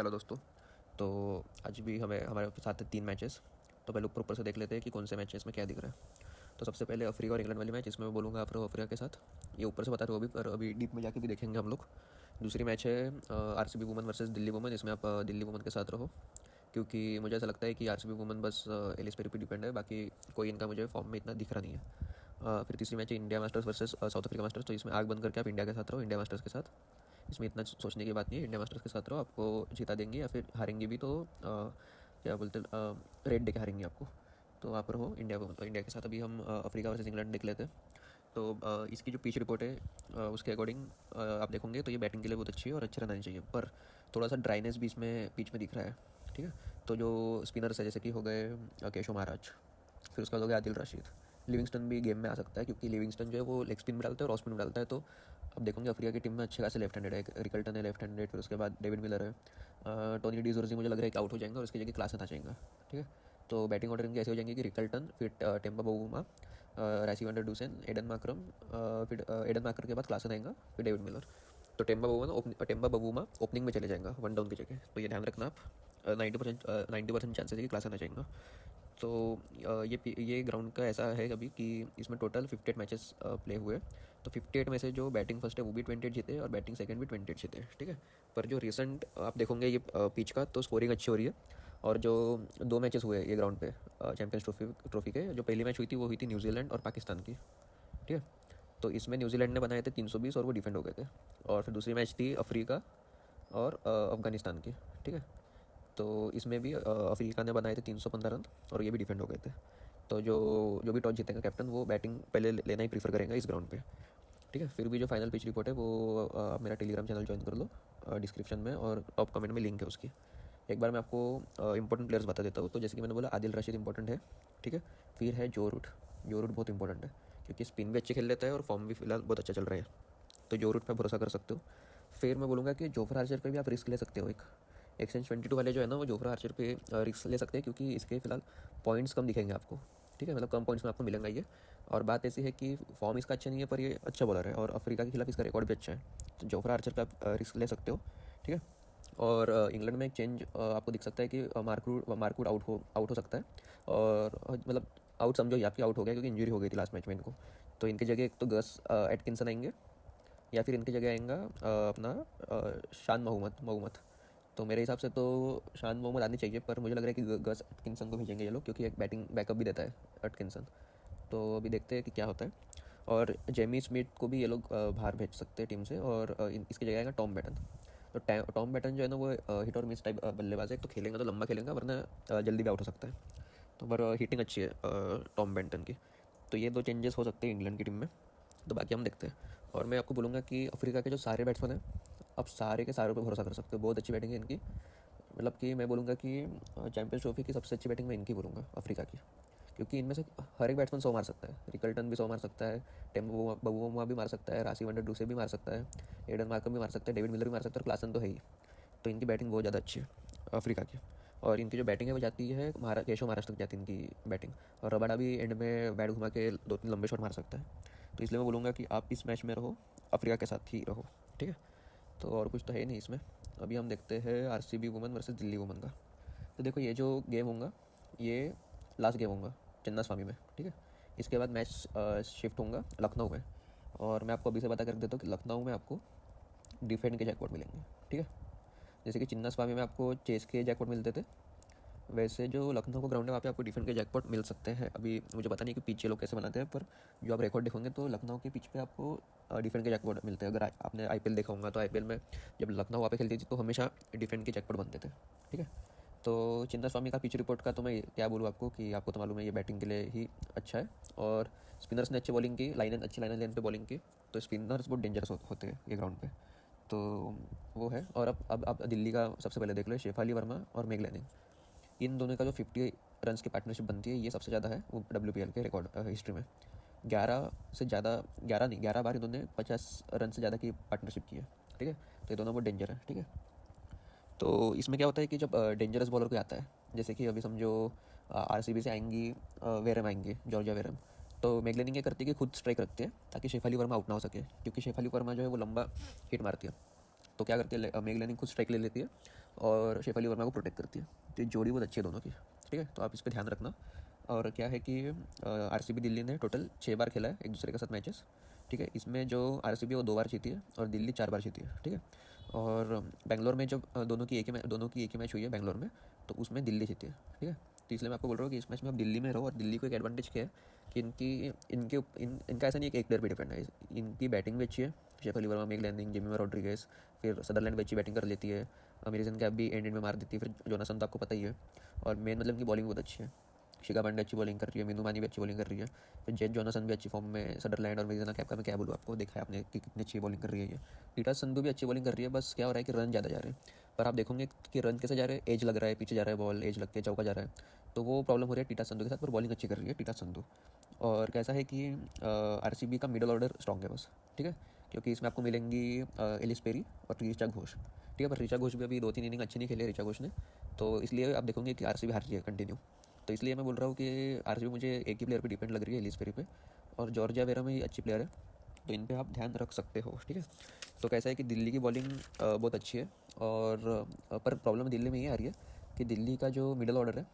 Hello दोस्तों। तो आज भी हमारे साथ है 3 मैचेस। तो पहले ऊपर ऊपर से देख लेते हैं कि कौन से मैचेस में क्या दिख रहा है। तो सबसे पहले अफ्रीका और इंग्लैंड वाली मैच, इसमें मैं बोलूँगा आप रहो अफ्रीका के साथ। ये ऊपर से बता रहे हो अभी, पर अभी डीप में जाके भी देखेंगे हम लोग। दूसरी मैच है RCB women versus Delhi women. इसमें आप दिल्ली वुमेन के साथ रहो, क्योंकि मुझे ऐसा लगता है कि आरसीबी वुमेन बस एलिस पेरी पे डिपेंड है, बाकी कोई इनका मुझे फॉर्म में इतना दिख रहा नहीं है। फिर तीसरी मैच है India masters versus south Africa masters. तो इसमें आग बंद करके आप इंडिया के साथ रहो, इंडिया मास्टर्स के साथ। इसमें इतना सोचने की बात नहीं है, इंडिया मास्टर्स के साथ रहो, आपको जिता देंगे या फिर हारेंगे भी तो क्या बोलते हैं, रेड दे के हारेंगे आपको। तो आप रहो इंडिया के साथ। अभी हम अफ्रीका वर्सेस इंग्लैंड देख लेते हैं। तो इसकी जो पिच रिपोर्ट है उसके अकॉर्डिंग आप देखोगे तो ये बैटिंग के लिए बहुत अच्छी है और अच्छे रन आने चाहिए, पर थोड़ा सा ड्राइनेस भी इसमें पिच में दिख रहा है। ठीक है। तो जो स्पिनर्स है जैसे कि हो गए केशव महाराज, फिर उसके बाद हो गया आदिल रशीद, लिविंगस्टन भी गेम में आ सकता है, क्योंकि लिविंगस्टन जो है वो लेग स्पिन में डालता है और ऑफ स्पिन में डालता है। तो अब देखोगे अफ्रीका की टीम में अच्छे खासे लेफ्ट हैंडेड है, रिकल्टन है लेफ्ट हैंडेड, फिर उसके बाद डेविड मिलर है, टोनी डी जोर्जी मुझे लग रहा है कि आउट हो जाएंगे और उसकी जगह क्लासन आ जाएगा। ठीक है। तो बैटिंग ऑर्डर इनकी ऐसे हो जाएंगी कि रिकल्टन, फिर टेम्पा बवुमा, रासी वंडर डूसन, एडन माक्रम, फिर एडन माकर के बाद क्लासन आएगा, फिर डेविड मिलर। तो टेम्पा बवुमा ओपनिंग में चले जाएगा वन डाउन की जगह। तो ये ध्यान रखना आप। 90% चांसेस है कि क्लासन आ जाएगा। तो ये ग्राउंड का ऐसा है अभी कि इसमें टोटल 58 मैचेस प्ले हुए। तो 58 में से जो बैटिंग फर्स्ट है वो भी 28 जीते और बैटिंग सेकंड भी 28 जीते। ठीक है। पर जो रिसेंट आप देखोगे ये पिच का, तो स्कोरिंग अच्छी हो रही है। और जो 2 मैचेस हुए ये ग्राउंड पे चैंपियंस ट्रॉफी के, जो पहली मैच हुई थी वो हुई थी न्यूजीलैंड और पाकिस्तान की। ठीक है। तो इसमें न्यूजीलैंड ने बनाए थे 320 और वो डिफेंड हो गए थे। और फिर दूसरी मैच थी अफ्रीका और अफगानिस्तान की। ठीक है। तो इसमें भी अफ्रीका ने बनाए थे 315 रन और ये भी डिफेंड हो गए थे। तो जो जो भी टॉस जीतेगा कैप्टन, वो बैटिंग पहले लेना ही प्रीफर करेंगे इस ग्राउंड पे। ठीक है। फिर भी जो फाइनल पिच रिपोर्ट है वो आप मेरा टेलीग्राम चैनल ज्वाइन कर लो, डिस्क्रिप्शन में और टॉप कमेंट में लिंक है उसकी। एक बार मैं आपको इंपॉर्टेंट प्लेयर्स बता देता हूँ। तो जैसे कि मैंने बोला आदिल रशीद इंपॉर्टेंट है। ठीक है। फिर है जो रूट। जो रूट बहुत इंपॉर्टेंट है, क्योंकि स्पिन भी अच्छे खेल लेता है और फॉर्म भी फिलहाल बहुत अच्छा चल रहा है। तो जो रूट पर भरोसा कर सकते हो। फिर मैं बोलूँगा कि जोफ्रा आर्चर पे भी आप रिस्क ले सकते हो। एक एक्सचेंज 22 वाले जो है ना, वो जोफ्रा आर्चर पे रिस्क ले सकते हैं, क्योंकि इसके फिलहाल पॉइंट्स कम दिखेंगे आपको। ठीक है। मतलब कम पॉइंट्स में आपको मिलेंगे ये। और बात ऐसी है कि फॉर्म इसका अच्छा नहीं है, पर ये अच्छा बॉलर है और अफ्रीका के खिलाफ इसका रिकॉर्ड भी अच्छा है। तो जोफ्रा आर्चर पे आप रिस्क ले सकते हो। ठीक है। और इंग्लैंड में एक चेंज आपको दिख सकता है कि मार्कवुड आउट हो सकता है। और मतलब आउट समझो या फिर आउट हो गया, क्योंकि इंजरी हो गई थी लास्ट मैच में इनको। तो इनकी जगह एक तो गस एटकिंसन आएंगे, या फिर इनकी जगह आएगा अपना शान मोहम्मद। तो मेरे हिसाब से तो शान मोहम्मद आनी चाहिए, पर मुझे लग रहा है कि गस एटकिंसन को भेजेंगे ये लोग, क्योंकि एक बैटिंग बैकअप भी देता है एटकिंसन। तो अभी देखते हैं कि क्या होता है। और जेमी स्मिथ को भी ये लोग बाहर भेज सकते हैं टीम से, और इसकी जगह आएगा टॉम बैटन। तो टॉम बैटन जो है ना, वो हिट और मिस टाइप बल्लेबाज है। तो खेलेंगे तो लंबा खेलेंगे, वरना जल्दी भी आउट हो सकता है। तो पर हिटिंग अच्छी है टॉम बैटन की। तो ये 2 चेंजेस हो सकते हैं इंग्लैंड की टीम में। तो बाकी हम देखते हैं। और मैं आपको बोलूँगा कि अफ्रीका के जो सारे बैट्समैन हैं, आप सारे के सारे पे भरोसा कर सकते हो। बहुत अच्छी बैटिंग है इनकी। मतलब कि मैं बोलूँगा कि चैंपियंस ट्रॉफी की सबसे अच्छी बैटिंग मैं इनकी बोलूँगा, अफ्रीका की। क्योंकि इनमें से हर एक बैट्समैन 100 मार सकता है। रिकल्टन भी 100 मार सकता है, टेम्पो बवुमा भी मार सकता है, रासी वंडर डूसे भी मार सकता है, एडन मार्कम भी मार सकता है, डेविड मिलर भी मार सकता है, और क्लासन तो है ही। तो इनकी बैटिंग बहुत ज़्यादा अच्छी है अफ्रीका की। और इनकी जो बैटिंग है वो जाती है केशव महाराष्ट्र तक जाती है इनकी बैटिंग। और रबाडा भी एंड में बैट घुमा के 2-3 लंबे शॉट मार सकता है। तो इसलिए मैं बोलूँगा कि आप इस मैच में रहो, अफ्रीका के साथ ही रहो। ठीक है। तो और कुछ तो है नहीं इसमें। अभी हम देखते हैं RCB women versus Delhi women का। तो देखो ये जो गेम होगा, ये लास्ट गेम होगा चिन्ना स्वामी में। ठीक है। इसके बाद मैच शिफ्ट होगा लखनऊ में। और मैं आपको अभी से बता कर देता हूँ कि लखनऊ में आपको डिफेंड के जैकपॉट मिलेंगे। ठीक है। जैसे कि चिन्ना स्वामी में आपको चेस के जैकपॉट मिलते थे, वैसे जो लखनऊ का ग्राउंड है वहाँ पे आपको डिफेंड के जैकपॉट मिल सकते हैं। अभी मुझे पता नहीं कि पिच ये लोग कैसे बनाते हैं, पर जो आप रिकॉर्ड देखोगे तो लखनऊ के पिच पे आपको डिफेंड के जैकपॉट मिलते हैं। अगर आपने आईपीएल देखा होगा तो आईपीएल में जब लखनऊ वहाँ पे खेलती थी तो हमेशा डिफेंड के जैकपॉट बनते थे। ठीक है। तो चिन्ना स्वामी का पिच रिपोर्ट का तो मैं क्या बोलूँ आपको, कि आपको तो मालूम है ये बैटिंग के लिए ही अच्छा है। और स्पिनर्स ने अच्छी बॉलिंग की, अच्छी लाइन लेन पे बॉलिंग की। तो स्पिनर्स बहुत डेंजरस होते हैं ये ग्राउंड पे। तो वो है। और अब आप दिल्ली का सबसे पहले देख लो, शेफाली वर्मा और मेग लैनिंग, इन दोनों का जो 50 रन्स की पार्टनरशिप बनती है, ये सबसे ज़्यादा है वो WPL के रिकॉर्ड हिस्ट्री में। 11 से ज़्यादा, 11 नहीं 11 बार इन्होंने 50 रन से ज़्यादा की पार्टनरशिप की है। ठीक है। तो ये दोनों बहुत डेंजर है। ठीक है। तो इसमें क्या होता है कि जब डेंजरस बॉलर को आता है, जैसे कि अभी समझो आरसीबी से आएंगी वेरम आएंगे, जॉर्जिया वेरम। तो मैगलेनिंग क्या करती है कि खुद स्ट्राइक रखते हैं ताकि शेफाली वर्मा आउट ना हो सके, क्योंकि शेफाली वर्मा जो है वो लंबा हिट मारती है। तो क्या करती है मैगलेनिंग खुद स्ट्राइक ले लेती है और शेफाली वर्मा को प्रोटेक्ट करती है। तो ये जोड़ी बहुत अच्छी है दोनों की, ठीक है। तो आप इस पर ध्यान रखना। और क्या है कि आरसीबी दिल्ली ने टोटल 6 बार खेला है एक दूसरे के साथ मैचेस, ठीक है। इसमें जो आरसीबी वो 2 बार जीती है और दिल्ली 4 बार जीती है, ठीक है। और बेंगलोर में जब दोनों की एक ही मैच हुई है बेंगलोर में, तो उसमें दिल्ली जीती है, ठीक है। तो इसलिए मैं आपको बोल रहा हूँ कि इस मैच में आप दिल्ली में रहो। और दिल्ली को एक एडवांटेज क्या है कि इनका ऐसा नहीं है कि एक प्लेयर पे डिपेंड है। इनकी बैटिंग भी अच्छी है, शेफाली वर्मा, मेग लैंडिंग, जेमिमा रोड्रिगेज, फिर सदरलैंड भी अच्छी बैटिंग कर लेती है, अमेरिकन कैप भी एंड में मार देती है, फिर जोनासन तो आपको पता ही है। और मेन मतलब इनकी बॉलिंग बहुत अच्छी है। शिखा पांडे अच्छी बॉलिंग कर रही है, मीनू मानी भी अच्छी बॉलिंग कर रही है, फिर जेट जॉनसन भी अच्छी फॉर्म में, सदरलैंड और मेरिजना कैप का मैं क्या बोलूँ आपको, देखा है आपने कि कितनी अच्छी बॉलिंग कर रही है ये। टीटा संधू भी अच्छी बॉलिंग कर रही है, बस क्या हो रहा है कि रन ज़्यादा जा रहे हैं। पर आप देखोगे कि रन कैसे जा रहे हैं, एज लग रहा है, पीछे जा रहा है बॉल, एज लग के चौका जा रहा है, तो वो प्रॉब्लम हो रही है टीटा संधू के साथ। पर बॉलिंग अच्छी कर रही है टीटा संधू। और कैसा है कि आरसीबी का मिडल ऑर्डर स्ट्रॉन्ग है बस, ठीक है। क्योंकि इसमें आपको मिलेंगी एलिस पेरी और ऋचा घोष, ठीक है। पर ऋचा घोष भी अभी 2-3 इनिंग अच्छी नहीं खेली ऋचा घोष ने, तो इसलिए आप देखोगे कि आरसीबी हार रही है कंटिन्यू। तो इसलिए मैं बोल रहा हूँ कि आरसीबी मुझे एक ही प्लेयर पे डिपेंड लग रही है, एलिस पेरी पे। और जॉर्जिया वेरा में अच्छी प्लेयर है, तो इन पे आप ध्यान रख सकते हो, ठीक है। तो कैसा है कि दिल्ली की बॉलिंग बहुत अच्छी है। और पर प्रॉब्लम दिल्ली में ये आ रही है कि दिल्ली का जो मिडल ऑर्डर है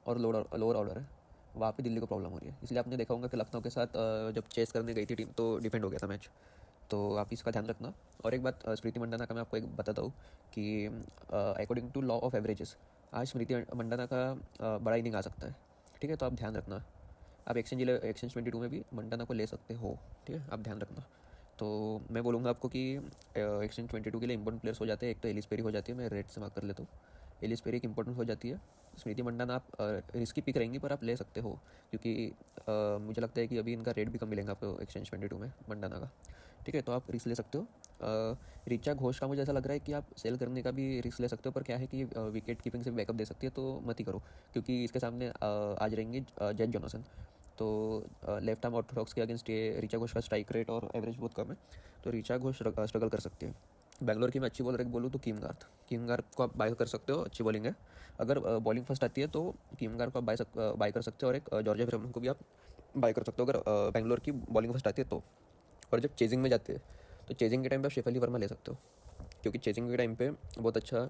और लोअर ऑर्डर है, वहाँ पे दिल्ली को प्रॉब्लम हो रही है। इसलिए आपने देखा होगा कि लखनऊ के साथ जब चेस करने गई थी टीम, तो डिफेंड हो गया था मैच। तो आप इसका ध्यान रखना। और एक बात स्मृति मंडाना का मैं आपको एक बताता हूँ कि according to law of averages आज स्मृति मंडाना का बड़ा इनिंग आ सकता है, ठीक है। तो आप ध्यान रखना। आप एक्सचेंज 22 में भी मंडाना को ले सकते हो, ठीक है, आप ध्यान रखना। तो मैं बोलूँगा आपको कि एक्सचेंज 22 के लिए इंपॉर्टेंट प्लेयर्स हो जाते हैं। एक तो एलिस पेरी हो जाती है, मैं रेड से मार्क कर लेता हूँ। एलिस पेरी एक इंपॉर्टेंट हो जाती है। स्मृति मंडाना आप रिस्की पिक रहेंगी, पर आप ले सकते हो, क्योंकि मुझे लगता है कि अभी इनका रेट भी कम मिलेगा आपको एक्सचेंज 22 में मंडाना का, ठीक है। तो आप रिस्क ले सकते हो। ऋचा घोष का मुझे ऐसा लग रहा है कि आप सेल करने का भी रिस्क ले सकते हो, पर क्या है कि विकेट कीपिंग से बैकअप दे सकती है, तो मत ही करो। क्योंकि इसके सामने आज रहेंगे जेट जॉनसन। तो लेफ्ट आर्म ऑर्थोडॉक्स के अगेंस्ट ये ऋचा घोष का स्ट्राइक रेट और एवरेज बहुत कम है, तो ऋचा घोष स्ट्रगल कर सकती है। बैंगलोर की मैं अच्छी बॉलर एक बोलूँ तो कीम गार्थ को आप बाय कर सकते हो, अच्छी बॉलिंग है। अगर बॉलिंग फर्स्ट आती है तो कीम गार्थ को आप बाय कर सकते हो। और एक जॉर्जिया ब्रेमन को भी आप बाय कर सकते हो अगर बैंगलोर की बॉलिंग फर्स्ट आती है तो। और जब चेजिंग में जाते हैं तो चेजिंग के टाइम पे आप शेफाली वर्मा ले सकते हो, क्योंकि चेजिंग के टाइम पे बहुत अच्छा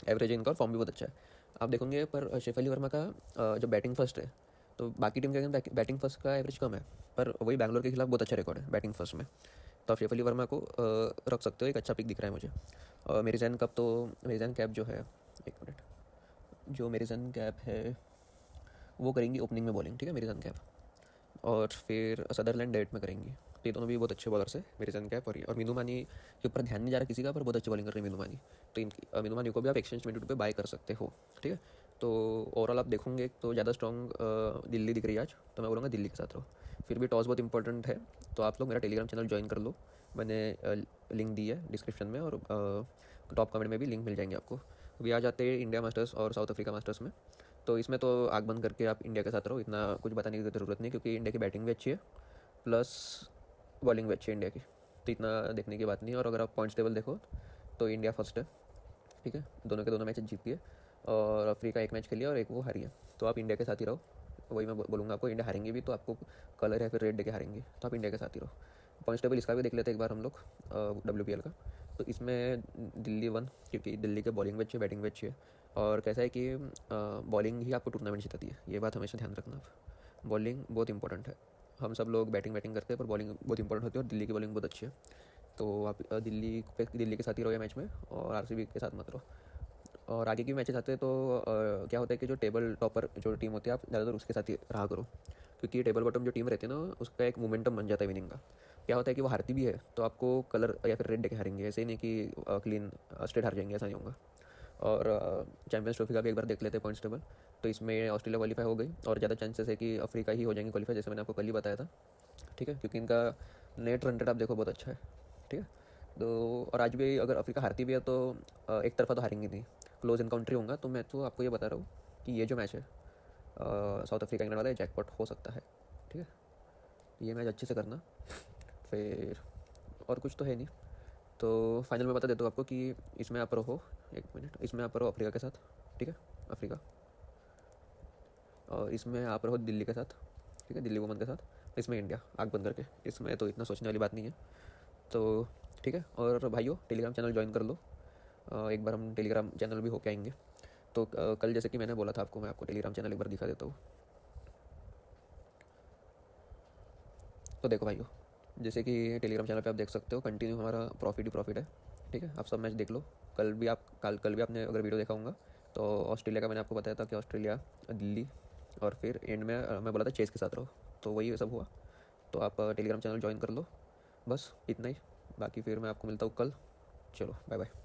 एवरेज है इनका और फॉर्म भी बहुत अच्छा है, आप देखोगे। पर शेफाली वर्मा का जब बैटिंग फर्स्ट है तो बाकी टीम के अगेंस्ट बैटिंग फर्स्ट का एवरेज कम है, पर वही बैंगलोर के खिलाफ बहुत अच्छा रिकॉर्ड है बैटिंग फर्स्ट में। तो आप शेफाली वर्मा को रख सकते हो, एक अच्छा पिक दिख रहा है मुझे। और मेरिजन कैप जो है, एक मिनट, जो मेरिजन कैप है वो करेंगी ओपनिंग में बॉलिंग, ठीक है, मेरिजन कैप। और फिर सदरलैंड डेट में करेंगी। तो ये दोनों भी बहुत अच्छे बॉलर्स है, मेरिजन कैप और मीनू मानी के ऊपर ध्यान नहीं जा रहा किसी का, पर बहुत अच्छी बॉलिंग कर रही है मीनू मानी। तो इनकी मीनू मानी को भी आप एक्सचेंज 22 पे बाय कर सकते हो, ठीक है। तो ओवरऑल आप देखोगे तो ज़्यादा स्ट्रॉन्ग दिल्ली दिख रही है आज, तो मैं बोलूँगा दिल्ली के साथ रहो। फिर भी टॉस बहुत इंपॉर्टेंट है, तो आप लोग मेरा टेलीग्राम चैनल ज्वाइन कर लो, मैंने लिंक दी है डिस्क्रिप्शन में, और टॉप कमेंट में भी लिंक मिल जाएंगे आपको। अभी आ जाते हैं इंडिया मास्टर्स और साउथ अफ्रीका मास्टर्स में। तो इसमें तो आग बंद करके आप इंडिया के साथ रहो, इतना कुछ बताने की ज़रूरत नहीं, क्योंकि इंडिया की बैटिंग भी अच्छी है प्लस बॉलिंग भी अच्छी है इंडिया की, तो इतना देखने की बात नहीं है। और अगर आप पॉइंट्स टेबल देखो तो इंडिया फर्स्ट है, ठीक है, दोनों के दोनों मैच जीती है, और अफ्रीका एक मैच खेली है और एक वो हारी है। तो आप इंडिया के साथ ही रहो, वही मैं बोलूँगा आपको। इंडिया हारेंगे भी तो आपको कलर या फिर रेड देके हारेंगे, तो आप इंडिया के साथ ही रहो। पॉइंट्स टेबल इसका भी देख लेते हैं एक बार हम लोग, WPL का। तो इसमें दिल्ली 1, क्योंकि दिल्ली के बॉलिंग भी अच्छी है, बैटिंग भी अच्छी है। और कैसा है कि बॉलिंग ही आपको टूर्नामेंट जिताती है, ये बात हमेशा ध्यान रखना आप। बॉलिंग बहुत इंपॉर्टेंट है, हम सब लोग बैटिंग करते हैं, पर बॉलिंग बहुत इंपॉर्टेंट होती है, और दिल्ली की बॉलिंग बहुत अच्छी है। तो आप दिल्ली के साथ ही रहो ये मैच में, और आरसीबी के साथ मत रहो। और आगे की मैचेस आते हैं तो क्या होता है कि जो टेबल टॉपर जो टीम होती है आप ज़्यादातर उसके साथ ही रहा करो, क्योंकि टेबल बॉटम जो टीम रहती है ना, उसका एक मोमेंटम बन जाता है विनिंग का। क्या होता है कि वो हारती भी है तो आपको कलर या फिर रेड देके हारेंगे, ऐसे ही नहीं कि क्लीन स्ट्रेट हार जाएंगे, ऐसा नहीं होगा। और चैंपियंस ट्रॉफी का भी एक बार देख लेते हैं पॉइंट्स टेबल। तो इसमें ऑस्ट्रेलिया क्वालीफाई हो गई, और ज़्यादा चांसेस है कि अफ्रीका ही हो जाएंगे क्वालीफाई, जैसे मैंने आपको कल ही बताया था, ठीक है, क्योंकि इनका नेट रन रेट आप देखो बहुत अच्छा है, ठीक है। तो और आज भी अगर अफ्रीका हारती भी है तो एक तरफा तो हारेंगी नहीं, क्लोज इनकाउंट्री होगा। तो मैं तो आपको ये बता रहा हूँ कि ये जो मैच है साउथ अफ्रीका इंग्लैंड वाला, जैकपॉट हो सकता है, ठीक है। ये मैच अच्छे से करना। फिर और कुछ तो है नहीं, तो फाइनल में बता देता हूँ आपको कि इसमें आप रहो, एक मिनट, इसमें आप रहो अफ्रीका के साथ, ठीक है, अफ्रीका। और इसमें आप रहो दिल्ली के साथ, ठीक है, दिल्ली वुमन के साथ। इसमें इंडिया आग बंद करके, इसमें तो इतना सोचने वाली बात नहीं है, तो ठीक है। और भाइयों टेलीग्राम चैनल ज्वाइन कर लो, एक बार हम टेलीग्राम चैनल भी होके आएंगे। तो कल जैसे कि मैंने बोला था आपको, मैं आपको टेलीग्राम चैनल एक बार दिखा देता हूँ। तो देखो भाइयों, जैसे कि टेलीग्राम चैनल पे आप देख सकते हो कंटिन्यू हमारा प्रॉफिट ही प्रॉफिट है। ठीक है, आप सब मैच देख लो। कल भी आपने अगर वीडियो देखा होगा तो ऑस्ट्रेलिया का मैंने आपको बताया था कि ऑस्ट्रेलिया दिल्ली, और फिर एंड में मैं बोला था चेस के साथ रहो, तो वही सब हुआ। तो आप टेलीग्राम चैनल ज्वाइन कर लो, बस इतना ही। बाकी फिर मैं आपको मिलता हूँ कल। चलो बाय बाय।